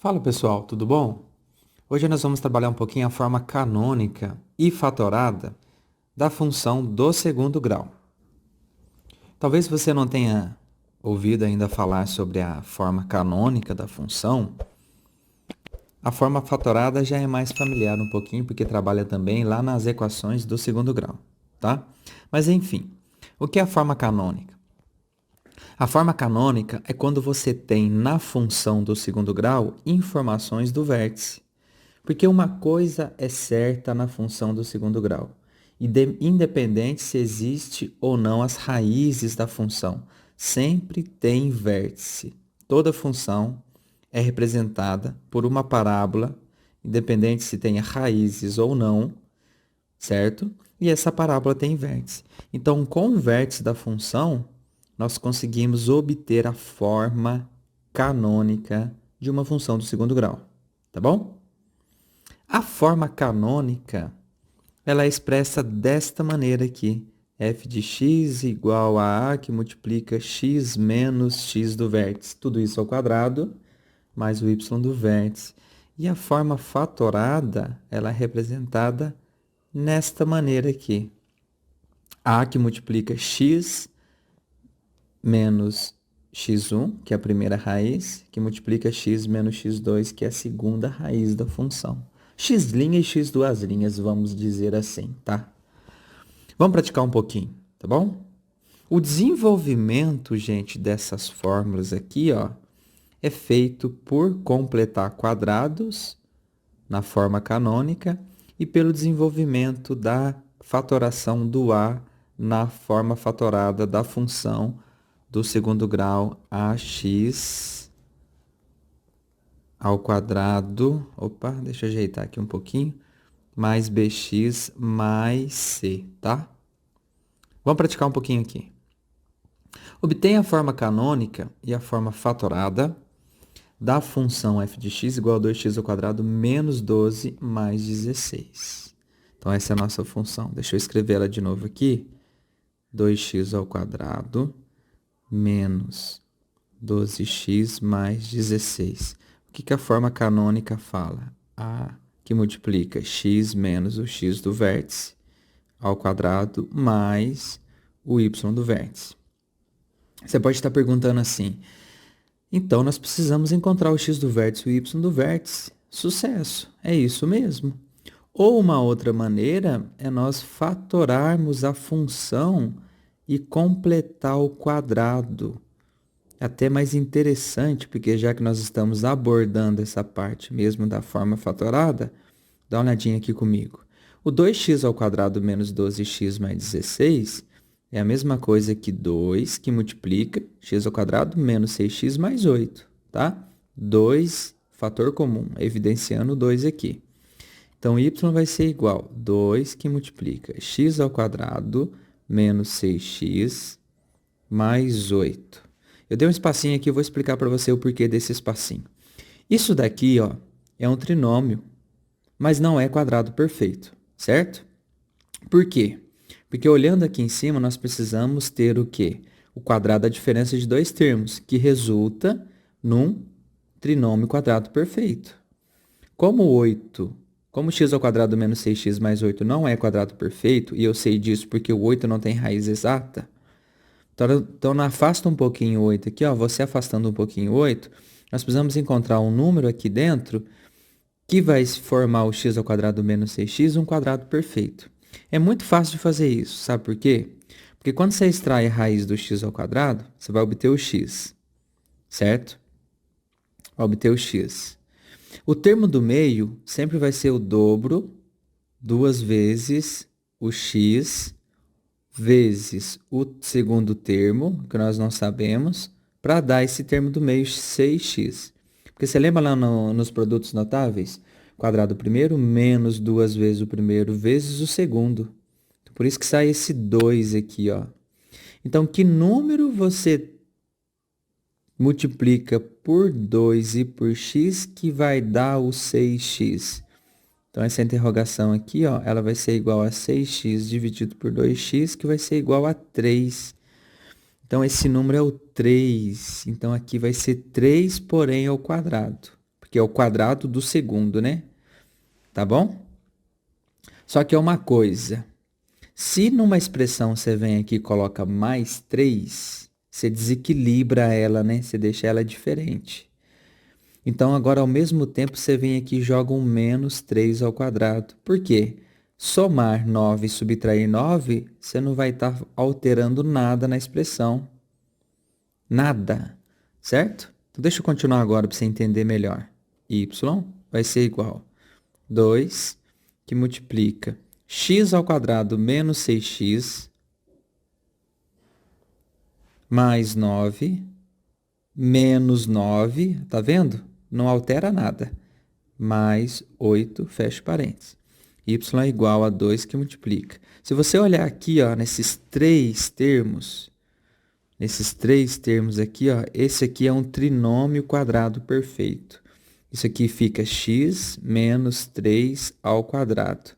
Fala pessoal, tudo bom? Hoje nós vamos trabalhar um pouquinho a forma canônica e fatorada da função do segundo grau. Talvez você não tenha ouvido ainda falar sobre a forma canônica da função. A forma fatorada já é mais familiar um pouquinho, porque trabalha também lá nas equações do segundo grau, tá? Mas enfim, o que é a forma canônica? A forma canônica é quando você tem na função do segundo grau informações do vértice. Porque uma coisa é certa na função do segundo grau, independente se existe ou não as raízes da função, sempre tem vértice. Toda função é representada por uma parábola, independente se tenha raízes ou não, certo? E essa parábola tem vértice. Então, com o vértice da função, nós conseguimos obter a forma canônica de uma função do segundo grau, tá bom? A forma canônica, ela é expressa desta maneira aqui. F de x igual a A que multiplica x menos x do vértice. Tudo isso ao quadrado, mais o y do vértice. E a forma fatorada, ela é representada nesta maneira aqui. A que multiplica x menos x1, que é a primeira raiz, que multiplica x menos x2, que é a segunda raiz da função. X' e x duas linhas, vamos dizer assim, tá? Vamos praticar um pouquinho, tá bom? O desenvolvimento, gente, dessas fórmulas aqui, ó, é feito por completar quadrados na forma canônica e pelo desenvolvimento da fatoração do A na forma fatorada da função do segundo grau ax ao quadrado, deixa eu ajeitar aqui um pouquinho, mais bx mais c, tá? Vamos praticar um pouquinho aqui. Obtenha a forma canônica e a forma fatorada da função f de x igual a 2x ao quadrado menos 12 mais 16. Então, essa é a nossa função. Deixa eu escrever ela de novo aqui. 2x ao quadrado menos 12x mais 16. O que a forma canônica fala? A que multiplica x menos o x do vértice ao quadrado mais o y do vértice. Você pode estar perguntando assim, então nós precisamos encontrar o x do vértice e o y do vértice. Sucesso, é isso mesmo. Ou uma outra maneira é nós fatorarmos a função e completar o quadrado. Até mais interessante, porque já que nós estamos abordando essa parte mesmo da forma fatorada, dá uma olhadinha aqui comigo. O 2x ao quadrado menos 12x mais 16 é a mesma coisa que 2 que multiplica x ao quadrado menos 6x mais 8, tá? 2, fator comum, evidenciando 2 aqui. Então, y vai ser igual a 2 que multiplica x ao quadrado menos 6x mais 8. Eu dei um espacinho aqui, eu vou explicar para você o porquê desse espacinho. Isso daqui, ó, é um trinômio, mas não é quadrado perfeito, certo? Por quê? Porque olhando aqui em cima, nós precisamos ter o quê? O quadrado da diferença de dois termos, que resulta num trinômio quadrado perfeito. Como x ao quadrado menos 6x mais 8 não é quadrado perfeito, e eu sei disso porque o 8 não tem raiz exata, então afasta um pouquinho o 8 aqui, ó, você afastando um pouquinho o 8, nós precisamos encontrar um número aqui dentro que vai formar o x ao quadrado menos 6x um quadrado perfeito. É muito fácil de fazer isso, sabe por quê? Porque quando você extrai a raiz do x ao quadrado, você vai obter o x, certo? Vai obter o x. O termo do meio sempre vai ser o dobro, duas vezes o x, vezes o segundo termo, que nós não sabemos, para dar esse termo do meio 6x. Porque você lembra lá nos produtos notáveis? Quadrado primeiro menos duas vezes o primeiro vezes o segundo. Por isso que sai esse 2 aqui, ó. Então, que número você multiplica por 2 e por x que vai dar o 6x? Então, essa interrogação aqui, ó, ela vai ser igual a 6x dividido por 2x, que vai ser igual a 3. Então, esse número é o 3. Então, aqui vai ser 3, porém, ao quadrado. porque é o quadrado do segundo, né? Tá bom? Só que é uma coisa, se numa expressão você vem aqui e coloca mais 3, você desequilibra ela, né? Você deixa ela diferente. Então, agora, ao mesmo tempo, você vem aqui e joga um menos 3 ao quadrado. Por quê? Somar 9 e subtrair 9, você não vai estar alterando nada na expressão. Nada. Certo? Então, deixa eu continuar agora para você entender melhor. Y vai ser igual a 2, que multiplica x ao quadrado menos 6x, mais 9, menos 9, tá vendo? Não altera nada. Mais 8, fecha parênteses. Y é igual a 2 que multiplica. Se você olhar aqui, ó, nesses três termos aqui, ó, esse aqui é um trinômio quadrado perfeito. Isso aqui fica x menos 3 ao quadrado.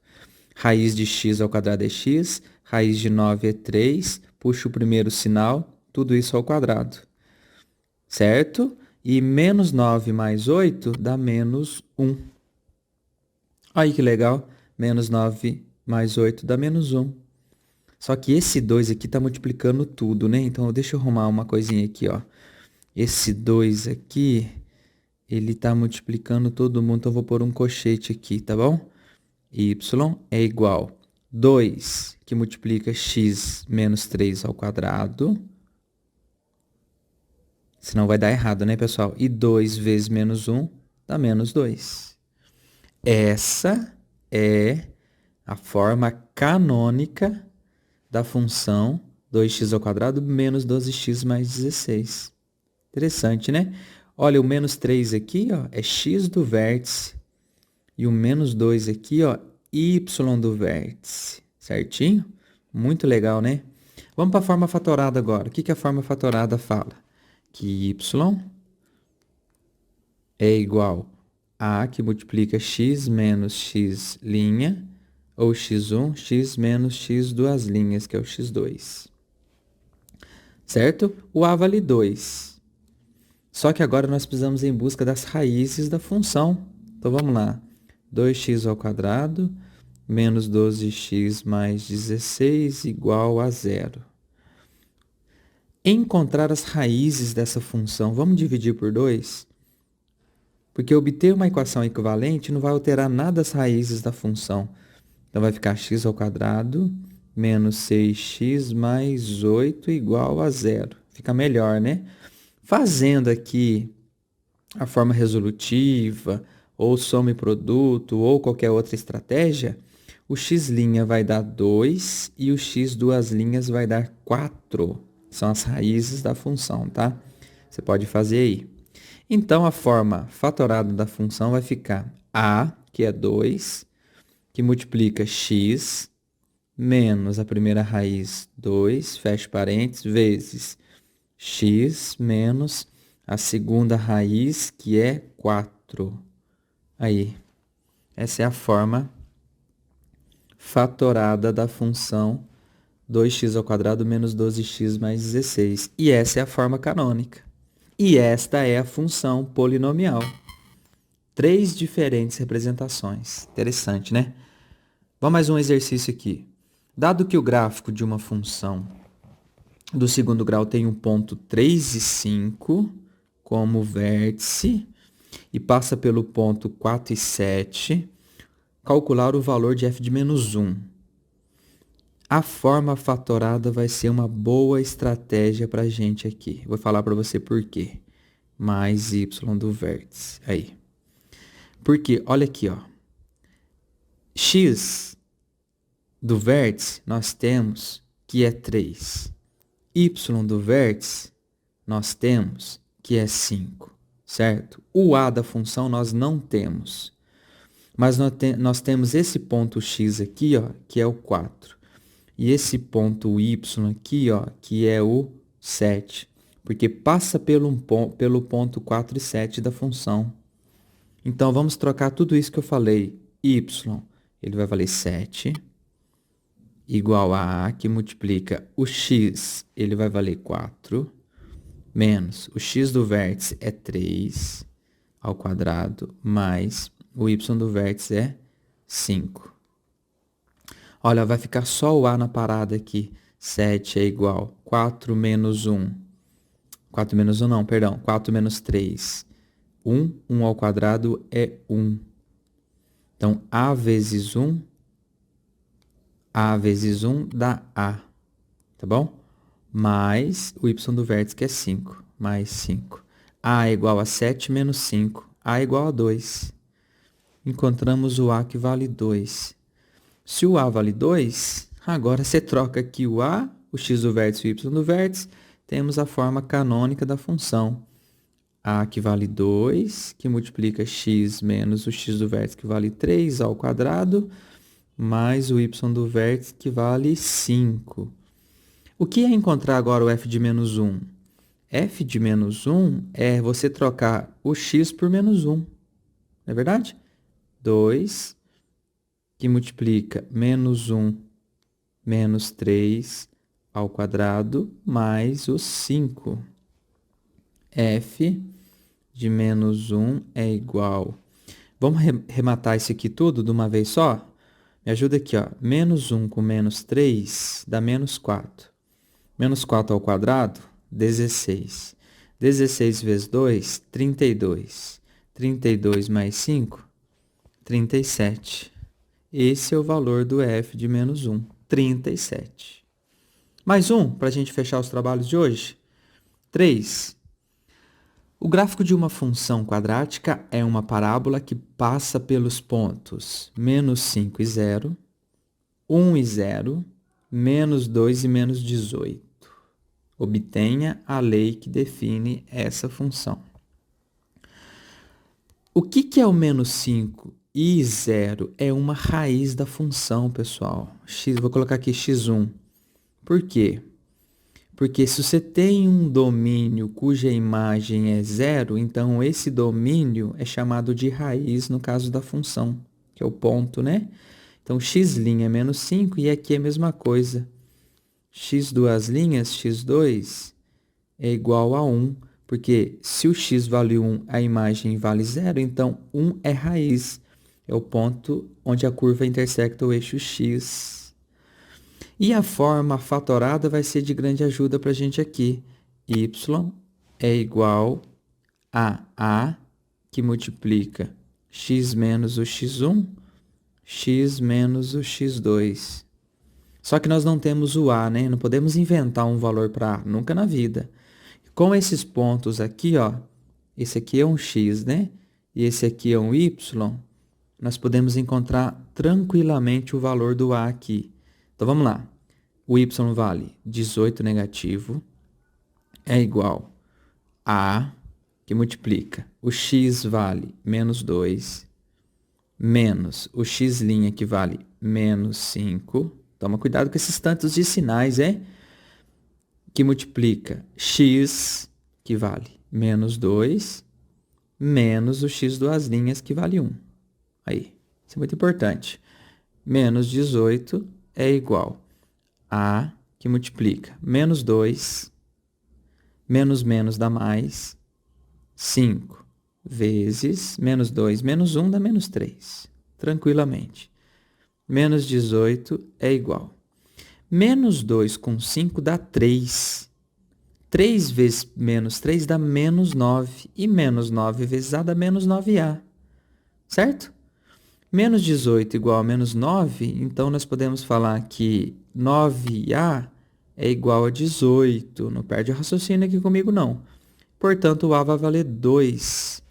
Raiz de x ao quadrado é x, raiz de 9 é 3, puxa o primeiro sinal, tudo isso ao quadrado. Certo? E menos 9 mais 8 dá menos 1. Aí que legal, menos 9 mais 8 dá menos 1. Só que esse 2 aqui está multiplicando tudo, né? Então, deixa eu arrumar uma coisinha aqui, ó. Esse 2 aqui, ele está multiplicando todo mundo, então eu vou pôr um colchete aqui, tá bom? Y é igual a 2, que multiplica x menos 3 ao quadrado. Senão vai dar errado, né, pessoal? E 2 vezes menos 1 dá menos 2. Essa é a forma canônica da função 2x ao quadrado menos 12x mais 16. Interessante, né? Olha, o menos 3 aqui, ó, é x do vértice. E o menos 2 aqui, ó, y do vértice. Certinho? Muito legal, né? Vamos para a forma fatorada agora. O que a forma fatorada fala? Que y é igual a que multiplica x menos x', ou x1, x menos x duas linhas, que é o x2. Certo? O a vale 2. Só que agora nós precisamos ir em busca das raízes da função. Então, vamos lá. 2x ao quadrado menos 12x mais 16 igual a 0. Encontrar as raízes dessa função. Vamos dividir por 2? Porque obter uma equação equivalente não vai alterar nada as raízes da função. Então, vai ficar x ao quadrado menos 6x mais 8 igual a 0. Fica melhor, né? Fazendo aqui a forma resolutiva, ou soma e produto, ou qualquer outra estratégia, o x' vai dar 2 e o x duas linhas vai dar 4. São as raízes da função, tá? Você pode fazer aí. Então, a forma fatorada da função vai ficar a, que é 2, que multiplica x, menos a primeira raiz, 2, fecha parênteses, vezes x, menos a segunda raiz, que é 4. Aí, essa é a forma fatorada da função 2x ao quadrado menos 12x mais 16. E essa é a forma canônica. E esta é a função polinomial. 3 diferentes representações. Interessante, né? Vamos mais um exercício aqui. Dado que o gráfico de uma função do segundo grau tem um ponto 3 e 5 como vértice e passa pelo ponto 4 e 7, calcular o valor de f de menos 1. A forma fatorada vai ser uma boa estratégia para a gente aqui. Vou falar para você por quê. Mais y do vértice. Aí. Porque, olha aqui, ó. X do vértice nós temos que é 3. Y do vértice nós temos que é 5. Certo? O a da função nós não temos. Mas nós temos esse ponto x aqui, ó, que é o 4. E esse ponto y aqui, ó, que é o 7. Porque passa pelo ponto 4 e 7 da função. Então, vamos trocar tudo isso que eu falei. Y, ele vai valer 7, igual a que multiplica o x, ele vai valer 4, menos o x do vértice é 3, ao quadrado mais o y do vértice é 5. Olha, vai ficar só o a na parada aqui. 7 é igual 4 menos 1. 4 menos 1 não, perdão. 4 menos 3. 1 ao quadrado é 1. Então, a vezes 1 dá a, tá bom? Mais o y do vértice, que é 5, mais 5. A é igual a 7 menos 5, a é igual a 2. Encontramos o a que vale 2. Se o a vale 2, agora você troca aqui o a, o x do vértice e o y do vértice, temos a forma canônica da função. A que vale 2, que multiplica x menos o x do vértice, que vale 3 ao quadrado, mais o y do vértice, que vale 5. O que é encontrar agora o f de menos 1? F de menos 1 é você trocar o x por menos 1. Não é verdade? 2, que multiplica menos 1 menos 3 ao quadrado, mais o 5. F de menos 1 é igual... Vamos rematar isso aqui tudo de uma vez só? Me ajuda aqui, ó. Menos 1 com menos 3 dá menos 4. Menos 4 ao quadrado, 16. 16 vezes 2, 32. 32 mais 5, 37. Esse é o valor do f de menos 1, 37. Mais um, para a gente fechar os trabalhos de hoje. 3. O gráfico de uma função quadrática é uma parábola que passa pelos pontos menos 5 e 0, 1 e 0, menos 2 e menos 18. Obtenha a lei que define essa função. O que é o menos 5 e 0? É uma raiz da função, pessoal. Vou colocar aqui x1. Por quê? Porque se você tem um domínio cuja imagem é 0, então esse domínio é chamado de raiz no caso da função, que é o ponto, né? Então, x' é menos 5 e aqui é a mesma coisa. X duas linhas, x2, é igual a 1, porque se o x vale 1, a imagem vale 0, então 1 é raiz. É o ponto onde a curva intersecta o eixo x. E a forma fatorada vai ser de grande ajuda para a gente aqui. Y é igual a A, que multiplica x menos o x1, x menos o x2. Só que nós não temos o A, né? Não podemos inventar um valor para A, nunca na vida. Com esses pontos aqui, ó, esse aqui é um x, né? E esse aqui é um y, nós podemos encontrar tranquilamente o valor do A aqui. Então, vamos lá. O y vale 18 negativo, é igual a, que multiplica. O x vale menos 2, menos o x', que vale menos 5. Toma cuidado com esses tantos de sinais, que multiplica x, que vale menos 2, menos o x duas linhas, que vale 1. Aí, isso é muito importante. Menos 18 é igual a, que multiplica menos 2, menos menos dá mais, 5 vezes menos 2, menos 1 dá menos 3. Tranquilamente. Menos 18 é igual. Menos 2 com 5 dá 3. 3 vezes menos 3 dá menos 9. E menos 9 vezes A dá menos 9A. Certo? Menos 18 igual a menos 9, então nós podemos falar que 9A é igual a 18. Não perde o raciocínio aqui comigo, não. Portanto, o A vai valer 2.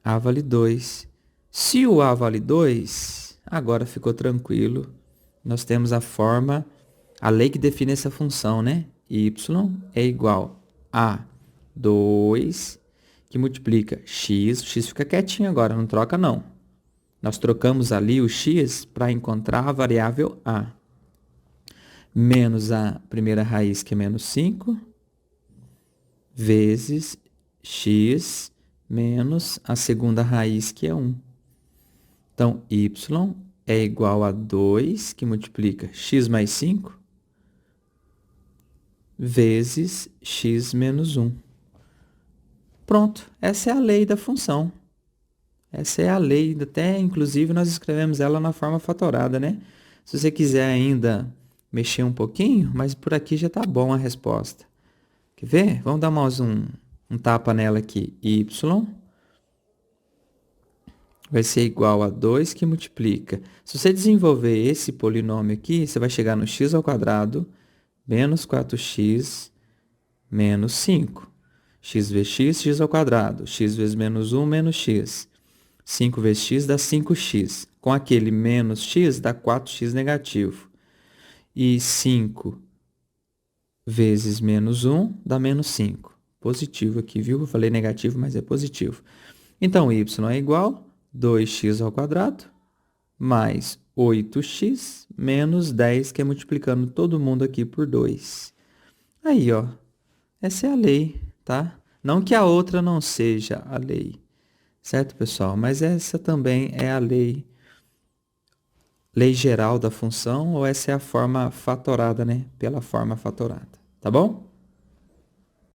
A vale 2. Se o A vale 2, agora ficou tranquilo. Nós temos a forma, a lei que define essa função, né? Y é igual a 2, que multiplica x. O x fica quietinho agora, não troca não. Nós trocamos ali o x para encontrar a variável a. Menos a primeira raiz, que é menos 5, vezes x menos a segunda raiz, que é 1. Então, y é igual a 2, que multiplica x mais 5, vezes x menos 1. Pronto, essa é a lei da função. Essa é a lei, até inclusive nós escrevemos ela na forma fatorada, né? Se você quiser ainda mexer um pouquinho, mas por aqui já está bom a resposta. Quer ver? Vamos dar mais um tapa nela aqui. Y vai ser igual a 2 que multiplica. Se você desenvolver esse polinômio aqui, você vai chegar no x ao quadrado menos 4x menos 5. X vezes x, x ao quadrado. X vezes menos 1, menos x. 5 vezes x dá 5x. Com aquele menos x dá 4x negativo. E 5 vezes menos 1 dá menos 5. Positivo aqui, viu? Eu falei negativo, mas é positivo. Então, y é igual a 2x ao quadrado mais 8x menos 10, que é multiplicando todo mundo aqui por 2. Aí, ó. Essa é a lei, tá? Não que a outra não seja a lei. Certo, pessoal? Mas essa também é a lei geral da função, ou essa é a forma fatorada, né? Pela forma fatorada. Tá bom?